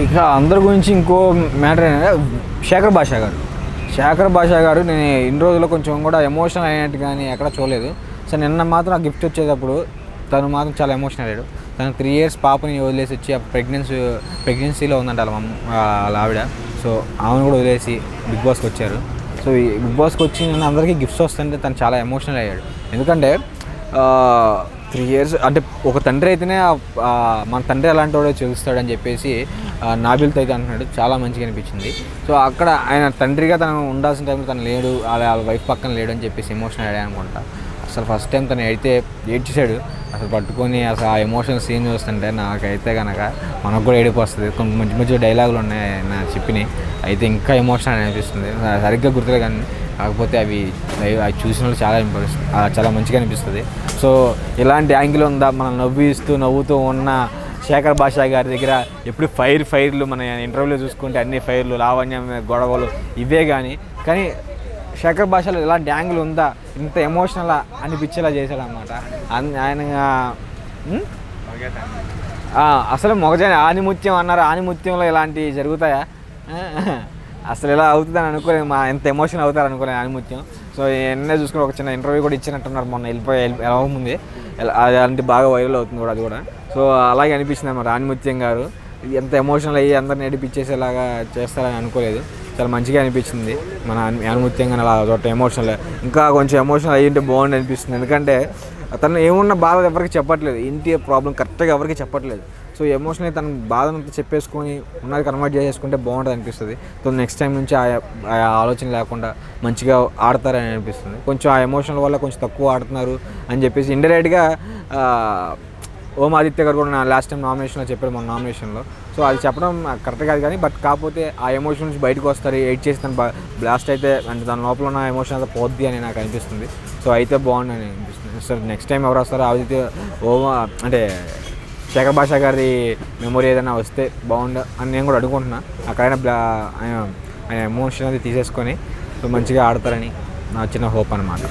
ఇక అందరి గురించి ఇంకో మ్యాటర్ ఏంటంటే శేఖర్ భాషా గారు నేను ఇన్ని రోజుల్లో కొంచెం కూడా ఎమోషనల్ అయినట్టు కానీ ఎక్కడ చూడలేదు. సో నిన్న మాత్రం ఆ గిఫ్ట్ వచ్చేటప్పుడు తను మాత్రం చాలా ఎమోషనల్ అయ్యాడు. తను 3 years పాపని వదిలేసి వచ్చి ఆ ప్రెగ్నెన్సీలో ఉందంట వాళ్ళ ఆవిడ. సో ఆమెను కూడా వదిలేసి బిగ్ బాస్కి వచ్చారు. సో ఈ బిగ్ బాస్కి వచ్చి నిన్న అందరికీ గిఫ్ట్స్ వస్తుంటే తను చాలా ఎమోషనల్ అయ్యాడు. ఎందుకంటే 3 years అంటే ఒక తండ్రి అయితేనే మన తండ్రి ఎలాంటి వాడో చూస్తాడని చెప్పేసి నాబిల్తో అయితే అంటున్నాడు. చాలా మంచిగా అనిపించింది. సో అక్కడ ఆయన తండ్రిగా తను ఉండాల్సిన టైంలో తను లేడు, వాళ్ళ వైఫ్ పక్కన లేడు అని చెప్పేసి ఎమోషనల్ అయ్యాడు అనుకుంటా. అసలు ఫస్ట్ టైం తను అయితే ఏడ్చేసాడు. అసలు పట్టుకొని అసలు ఆ ఎమోషనల్ సీన్ చూస్తుంటే నాకైతే కనుక మనకు కూడా ఏడుపు వస్తుంది. కొన్ని మంచి మంచి డైలాగులు ఉన్నాయి నా చెప్పినాయి, అయితే ఇంకా ఎమోషనల్ అనిపిస్తుంది. సరిగ్గా గుర్తులే కానీ కాకపోతే అవి చూసిన వాళ్ళు చాలా మంచిగా అనిపిస్తుంది. సో ఇలాంటి యాంగిల్ ఉందా, మనం నవ్వుతూ ఉన్న శేఖర్ భాషా గారి దగ్గర ఎప్పుడు ఫైర్లు మన ఇంటర్వ్యూలో చూసుకుంటే అన్ని ఫైర్లు, లావణ్యం, గొడవలు ఇవే కానీ శేఖర్ భాషలో ఇలాంటి యాంగిల్ ఉందా, ఇంత ఎమోషనల్ అనిపించేలా చేశాడు అనమాట ఆయన. అసలు మొగజాని ఆనిముత్యం అన్నారు, ఆనిముత్యంలో ఇలాంటివి జరుగుతాయా? అసలు ఇలా అవుతుందని అనుకోలేదు, ఎంత ఎమోషన్ అవుతారు అనుకోలేదు ఆనిముత్యం. సో ఎన్నే చూసుకుని ఒక చిన్న ఇంటర్వ్యూ కూడా ఇచ్చినట్టున్నారు మొన్న ఎలా ఉంది, అలాంటి బాగా వైరల్ అవుతుంది కూడా అది కూడా. సో అలాగే అనిపించింది అన్నమాట ఆనిముత్యం గారు ఎంత ఎమోషనల్ అయ్యి అందరిని నడిపించేసేలాగా చేస్తారని అనుకోలేదు. చాలా మంచిగా అనిపించింది మన ఆనిముత్యంగా అలా చోట ఎమోషనల్, ఇంకా కొంచెం ఎమోషనల్ అయ్యి ఉంటే బాగుంది అనిపిస్తుంది. ఎందుకంటే తను ఏమున్న బాధ ఎవరికి చెప్పట్లేదు, ఇంటి ప్రాబ్లం కరెక్ట్గా ఎవరికి చెప్పట్లేదు. సో ఎమోషనల్ తన బాధనంతా చెప్పేసుకొని ఉన్నది కన్వర్ట్ చేసేసుకుంటే బాగుంటుంది అనిపిస్తుంది. సో నెక్స్ట్ టైం నుంచి ఆ ఆలోచన లేకుండా మంచిగా ఆడతారని అనిపిస్తుంది. కొంచెం ఆ ఎమోషనల్ వల్ల కొంచెం తక్కువ ఆడుతున్నారు అని చెప్పేసి ఇండైరెక్ట్గా ఓం ఆదిత్య గారు కూడా లాస్ట్ టైం నామినేషన్లో చెప్పారు, మన నామినేషన్లో. సో అది చెప్పడం కరెక్ట్ కాదు కానీ కాకపోతే ఆ ఎమోషన్ నుంచి బయటకు వస్తారు, ఎయిట్ చేసి తను బ్లాస్ట్ అయితే అంటే దాని లోపల ఉన్న ఎమోషన్ అంతా పోద్ది అని నాకు అనిపిస్తుంది. సో అయితే బాగుందని అనిపిస్తుంది. సో నెక్స్ట్ టైం ఎవరు వస్తారో ఆదిత్య అంటే శేఖర్ భాషా గారి మెమొరీ ఏదైనా వస్తే బాగుండు అని నేను కూడా అడుగుకుంటున్నా. అక్కడైనా ఆయన ఎమోషన్ అది తీసేసుకొని సో మంచిగా ఆడతారని నా చిన్న హోప్ అన్నమాట.